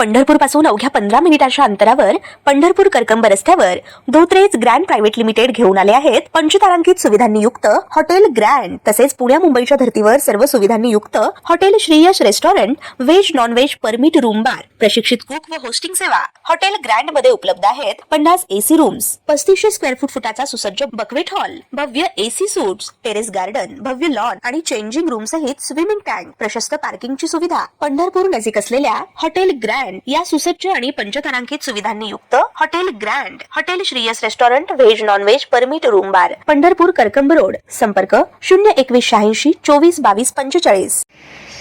पंढरपूर पासून अवघ्या 15 मिनिटांच्या अंतरावर पंढरपूर करकंब रस्त्यावर धोत्रेज ग्रँड प्रायव्हेट लिमिटेड घेऊन आले आहेत पंचतारांकित सुविधांनी युक्त हॉटेल ग्रँड। तसेच पुण्या मुंबईच्या धर्तीवर सर्व सुविधांनी युक्त hotel Shriyash restaurant, veg non veg permit room bar, प्रशिक्षित कुक व होस्टिंग सेवा हॉटेल ग्रँड मध्ये उपलब्ध आहेत। 50 एसी रूम्स, 3500 स्क्वेअर फुटाचा सुसज्ज बकवेट हॉल, भव्य एसी सूट्स, टेरेस गार्डन, भव्य लॉन आणि चेंजिंग रूम सहित स्विमिंग टँक, प्रशस्त पार्किंगची सुविधा। पंढरपूर नजीक असलेल्या हॉटेल ग्रँड या सुसज्ज आणि पंचतारांकित सुविधांनी युक्त hotel grand, hotel Shriyas restaurant, veg non veg permit room बार, पंढरपूर करकंब रोड। संपर्क 02186 24 22 45।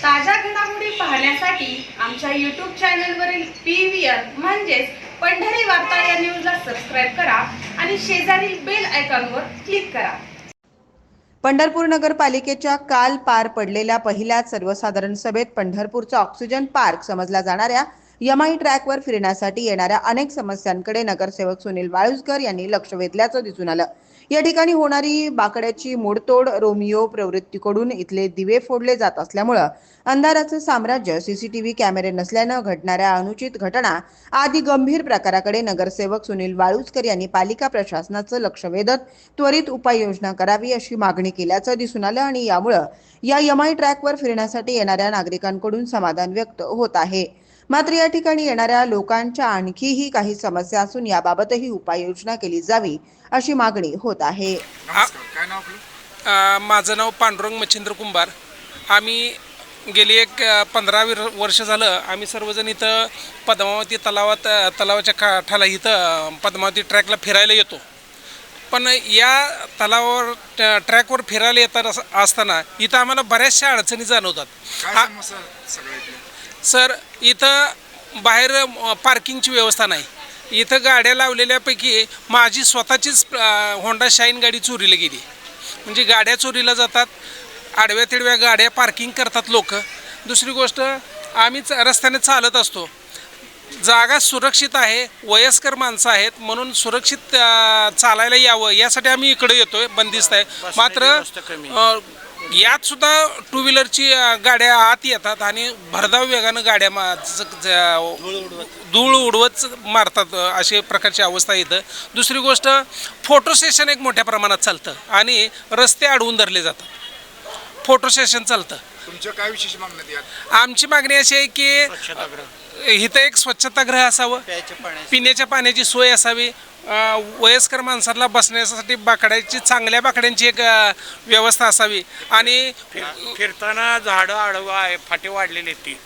ताज्या घडामोडी पाहण्यासाठी आमच्या YouTube चॅनलवरील PVR म्हणजेच पंढरी वार्ता या न्यूजला सबस्क्राइब करा आणि शेजारील बेल आयकॉनवर क्लिक करा। पंढरपूर नगरपालिकेच्या काल पार पडलेल्या पहिल्या सर्वसाधारण सभेत पंढरपूरचा ऑक्सिजन पार्क समजला जाणाऱ्या यमाई ट्रॅकवर फिरण्यासाठी येणाऱ्या अनेक समस्यांकडे नगरसेवक सुनील वाळुंजकर यांनी लक्ष वेधल्याचं दिसून आलं। या ठिकाणी होणारी बाकड्याची मोडतोड, रोमिओ प्रवृत्तीकडून इथले दिवे फोडले जात असल्यामुळे अंधाराचं साम्राज्य, सीसीटीव्ही कॅमेरे नसल्यानं घडणाऱ्या अनुचित घटना आदी गंभीर प्रकाराकडे नगरसेवक सुनील वाळुंजकर यांनी पालिका प्रशासनाचं लक्ष वेधत त्वरित उपाययोजना करावी अशी मागणी केल्याचं दिसून आलं आणि यामुळे या यमाई ट्रॅकवर फिरण्यासाठी येणाऱ्या नागरिकांकडून समाधान व्यक्त होत आहे। मात्र या ठिकाणी येणाऱ्या लोकांच्या आणखीही काही समस्या असून याबाबतही उपाययोजना केली जावी अशी मागणी होत आहे। काय नाव आपलं? माझं नाव पांडुरंग मच्छिंद्र कुंभार। आम्ही गेली 15 वर्ष झालं आम्ही सर्वजण इथं पद्मावती तलावाच्या काठाला इथं पद्मावती ट्रॅकला फिरायला येतो। पण या तलावावर ट्रॅकवर फिरायला येतात असताना इथं आम्हाला बऱ्याचशा अडचणी जाणवतात। सर, इथं बाहेर पार्किंगची व्यवस्था नाही। इथं गाड्या लावलेल्यापैकी माझी स्वतःचीच होंडा शाईन गाडी चोरीला गेली। म्हणजे गाड्या चोरीला जातात, आडव्या तिडव्या गाड्या पार्किंग करतात लोक। दुसरी गोष्ट, आम्ही रस्त्याने चालत असतो, जागा सुरक्षित आहे, वयस्कर माणसं आहेत म्हणून सुरक्षित चालायला यावं यासाठी आम्ही इकडे येतोय, बंदिस्त आहे। मात्र यात सुद्धा टू व्हीलरची गाड्या आत येतात आणि भरधाव वेगानं गाड्या धूळ उडवत मारतात, अशा प्रकारची अवस्था इथं। दुसरी गोष्ट, फोटो सेशन एक मोठ्या प्रमाणात चालतं आणि रस्ते अडवून धरले जातात। फोटो सेशन चालतं। तुमच्या काय विशेष मागणी आहे? आमची मागणी अशी आहे की इथं एक स्वच्छतागृह असावं, पिण्याच्या पाण्याची सोय असावी, वयस्कर माणसांना बसण्यासाठी चांगल्या बाकड्यांची एक व्यवस्था असावी आणि फिरताना झाडं आडवा आहे, फाटे वाढलेले ती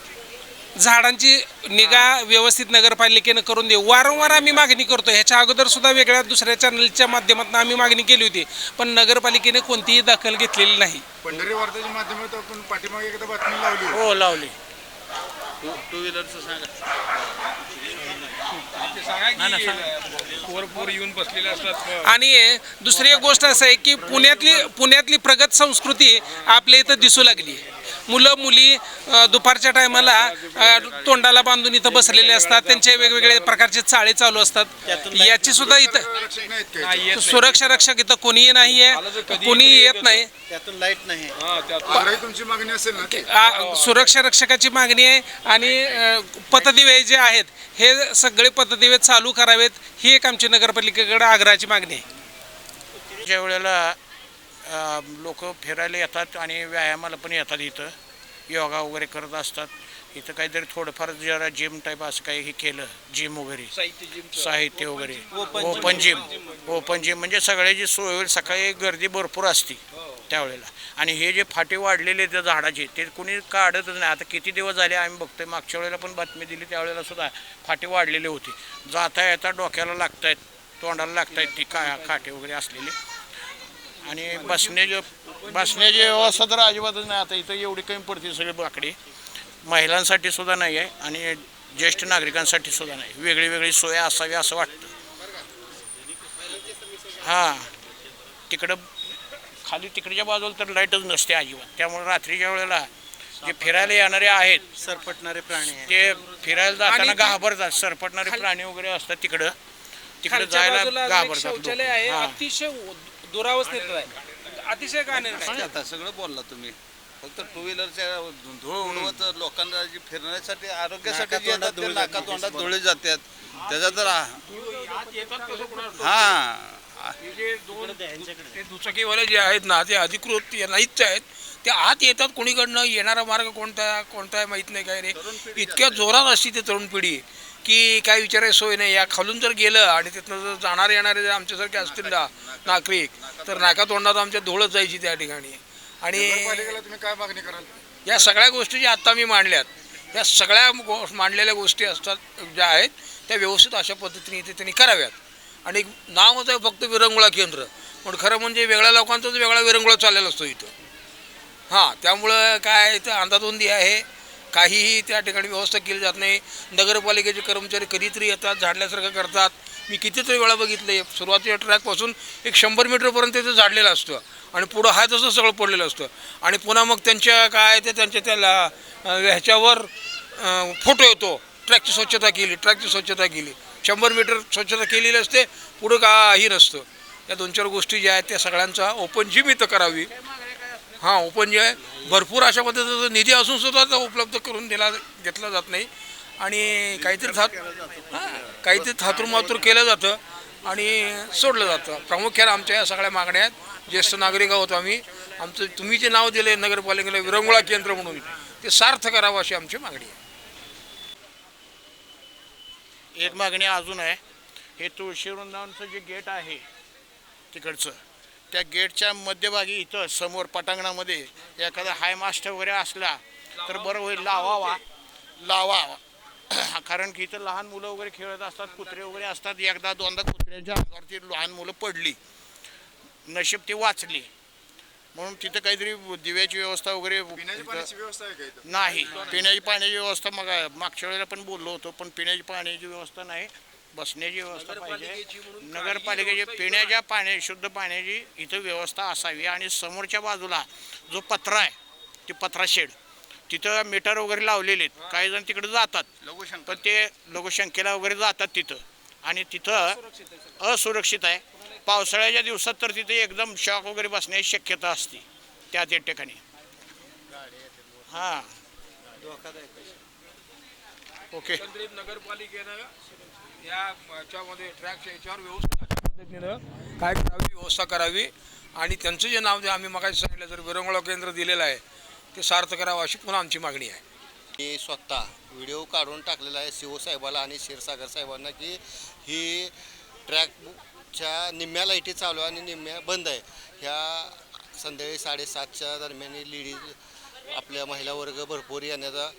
झाडांची निगा व्यवस्थित नगरपालिकेनं करून दे। वारंवार आम्ही मागणी करतो। ह्याच्या अगोदर सुद्धा वेगळ्या दुसऱ्या चॅनलच्या माध्यमातून आम्ही मागणी केली होती, पण नगरपालिकेने कोणतीही दखल घेतलेली नाही। पंढरी वार्ताच्या माध्यमातून आपण पाठीमागे एकदा बातमी लावली। हो, लावली। टू व्हीलरचं येऊन बसलेले असतात। आणि दुसरी एक गोष्ट असं आहे की पुण्यातली प्रगत संस्कृती आपल्या इथं दिसू लागली। मुलं मुली दुपारच्या टायमाला तोंडाला बांधून इथं बसलेले असतात, त्यांचे वेगवेगळे प्रकारचे चाळे चालू असतात। याची सुद्धा इथं सुरक्षा रक्षक इथं कोणीही नाही आहे, कोणी येत नाही। त्यातून लाईट नाही। तुमची मागणी असेल ना? सुरक्षा रक्षकाची मागणी आहे आणि पथदिवे जे आहेत हे सगळे पथदिवे चालू करावेत, ही एक आमची नगरपालिकेकडे आग्रहाची मागणी आहे। ज्या वेळेला लोक फिरायला येतात आणि व्यायामाला पण येतात, इथं योगा वगैरे करत असतात, इथं काहीतरी थोडंफार जरा जिम टाईप असं काही हे केलं, जिम वगैरे साहित्य वगैरे, ओपन जिम म्हणजे सगळ्याची सोय होईल। सकाळी गर्दी भरपूर असते त्यावेळेला। आणि हे जे फाटे वाढलेले त्या झाडाचे ते कोणी काढतच नाही। आता किती दिवस झाले आम्ही बघतोय, मागच्या वेळेला पण बातमी दिली त्यावेळेला सुद्धा फाटे वाढलेले होते, जाता येता डोक्याला लागतायत, तोंडाला लागतायत ती काटे वगैरे असलेले। आणि बसण्याची व्यवस्था तर अजिबातच नाही। आता इथं एवढी कमी पडते, सगळे बाकडे महिलांसाठी सुद्धा नाही आहे आणि ज्येष्ठ नागरिकांसाठी सुद्धा नाही। वेगळी सोय असावी असं वाटतं। हां, तिकडं खाली तिकडच्या बाजूला तर लाईटच नसते अजिबात, त्यामुळे रात्रीच्या वेळेला जे फिरायला येणारे आहेत, सरपटणारे प्राणी ते फिरायला जाताना घाबरतात। सरपटणारे प्राणी वगैरे असतात, तिकडं जायला घाबरतात। शौचालय आहे, अतिशय दुरावस्थेत आहे, अतिशय घाण आहे। आता सगळं बोलला तुम्ही। फक्त टू व्हीलरच्या धूळ उडवत लोकांना जी फिरण्यासाठी आरोग्यासाठी जे येतात ते नाका तोंडात धुळे जातात त्याचा तर हा ते दुचाकीवाले जे आहेत ना ते अधिकृत नाहीच आहेत. ते आत येतात कोणीकडनं, येणारा मार्ग कोणता आहे माहीत नाही काय रे. इतक्या जोरात असते ते तरुण पिढी की काय विचारायची सोय नाही. या खालून जर गेलं आणि तिथनं जर जाणारे येणारे जर आमच्यासारखे असतील ना नागरिक तर नाका तोंडात आमच्या धुळच जायची त्या ठिकाणी. आणि नगरपालिकेला तुम्ही काय मागणी कराल? या सगळ्या गोष्टी ज्या आत्ता मी मांडल्यात या सगळ्या मांडलेल्या गोष्टी असतात ज्या आहेत त्या व्यवस्थित अशा पद्धतीने इथे त्यांनी कराव्यात. आणि नावच आहे फक्त विरंगुळा केंद्र, पण खरं म्हणजे वेगळ्या लोकांचाच वेगळा विरंगुळा चाललेला असतो इथं. हां, त्यामुळं काय इथं अंधाधुंदी आहे, काहीही त्या ठिकाणी व्यवस्था केली जात नाही. नगरपालिकेचे कर्मचारी कधीतरी येतात, झाडल्यासारखं करतात. मी कितीतरी वेळा बघितले, सुरुवातीच्या ट्रॅकपासून 100 मीटरपर्यंत ते झाडलेलं असतं आणि पुढं हाय तसं सगळं पडलेलं असतं. आणि पुन्हा मग त्यांच्या काय ते त्यांच्या त्याला ह्याच्यावर फोटो येतो, ट्रॅकची स्वच्छता केली 100 मीटर स्वच्छता केलेली असते, पुढं काही नसतं. या 2-4 गोष्टी ज्या आहेत त्या सगळ्यांचा ओपन जिम इथं करावी. हां, ओपन जे आहे भरपूर अशा पद्धतीचा निधी असून सुद्धा तो उपलब्ध करून घेतला जात नाही. आणि काहीतरी थातूरमातूर केलं जातं आणि सोडलं जातं. प्रामुख्याने आमच्या या सगळ्या मागण्या आहेत. ज्येष्ठ नागरिक आहोत आम्ही. तुम्ही जे नाव दिले नगरपालिकेला विरंगुळा केंद्र म्हणून ते सार्थ करावं अशी आमची मागणी आहे. एक मागणी अजून आहे, हे तुळशी वृंदावनचं जे गेट आहे तिकडचं, त्या गेटच्या मध्यभागी इथं समोर पटांगणामध्ये एखादा हाय मास्टर वगैरे असला तर बरं होईल, लावा. कारण की इथं लहान मुलं वगैरे खेळत असतात, कुत्रे वगैरे असतात. एकदा दोनदा कुत्र्यांच्या अंगावरती लहान मुलं पडली, नशीब ती वाचली. म्हणून तिथं काहीतरी दिव्याची व्यवस्था वगैरे पिण्याची पाण्याची व्यवस्था आहे का इथं? नाही. पिण्याची पाण्याची व्यवस्था मागच्या वेळेला पण बोललो होतो, पण पिण्याची पाण्याची व्यवस्था नाही, बसण्याची व्यवस्था पाहिजे. नगरपालिकेची पिण्याच्या शुद्ध पाण्याची इथं व्यवस्था असावी. आणि समोरच्या बाजूला जो पत्रा आहे ते पत्रा शेड, तिथं मीटर वगैरे लावलेले आहेत. काही जण तिकडे जातात, पण ते लघुशंकेला वगैरे जातात तिथं, आणि तिथं असुरक्षित आहे. पावसाळ्याच्या दिवसात तर तिथे एकदम शॉक वगैरे बसण्याची शक्यता असते त्या ठिकाणी. हां, ओके. एकंदरीत नगरपालिकेनं याच्यामध्ये ट्रॅकच्या याच्यावर व्यवस्थित अशा पद्धतीनं काय करावी, व्यवस्था करावी. आणि त्यांचं जे नाव जे आम्ही मगाशी सांगितलं जर विरंगुळा केंद्र दिलेलं आहे ते सार्थ करावं अशी पुन्हा आमची मागणी आहे. मी स्वतः व्हिडिओ काढून टाकलेला आहे CO साहेबाला आणि क्षीरसागर साहेबांना की ही ट्रॅकच्या निम्म्या लाईटी चालू आणि निम्म्या बंद आहे. ह्या संध्याकाळी 7:30च्या दरम्यान लेडीज आपल्या महिला वर्ग भरपूर येण्याचा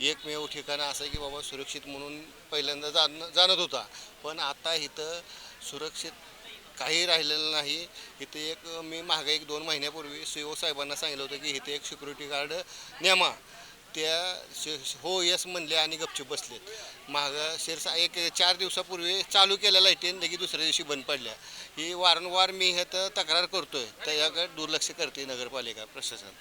एकमेव ठिकाण असं आहे की बाबा सुरक्षित म्हणून पहिल्यांदा जाणत होता, पण आता इथं सुरक्षित काही राहिलेलं नाही. इथे मी मागे 1-2 महिन्यापूर्वी CO साहेबांना सांगितलं होतं की इथे एक सिक्युरिटी गार्ड नेमा, त्या हो यस म्हणले आणि गपचूप बसलेत. मागं 4 दिवसापूर्वी चालू केल्या लाईटीन लगेच दुसऱ्या दिवशी बंद पडल्या. ही वारंवार मी हे तर तक्रार करतोय, त्याच्याकडे दुर्लक्ष करते नगरपालिका प्रशासन.